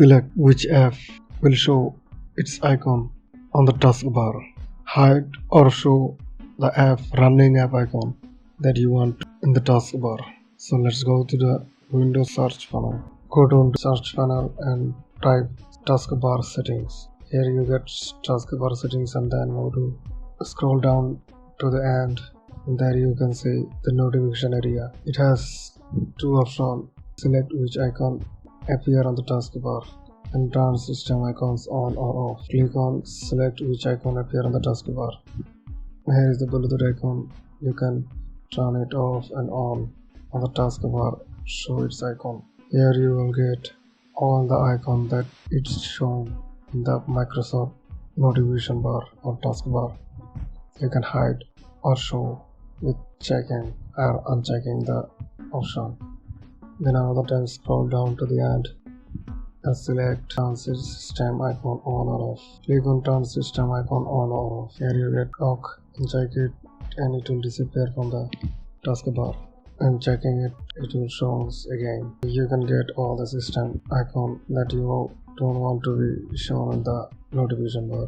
Select which app will show its icon on the taskbar. Hide or show the running app icon that you want in the taskbar. So let's go to the Windows search panel. Go to search panel and type taskbar settings. Here you get taskbar settings and then go to scroll down to the end. And there you can see the notification area. It has two options. Select which icon appear on the taskbar and turn system icons on or off. Click on select which icon appear on the taskbar. Here is the Bluetooth icon. You can turn it off and on the taskbar. Show its icon. Here you will get all the icons that it's shown in the Microsoft notification bar or taskbar. You can hide or show with checking or unchecking the option. Then another time scroll down to the end and select turn system icon on or off. Click on turn system icon on or off. Here you get lock and check it and it will disappear from the taskbar. And checking it, it will show again. You can get all the system icon that you don't want to be shown in the notification bar.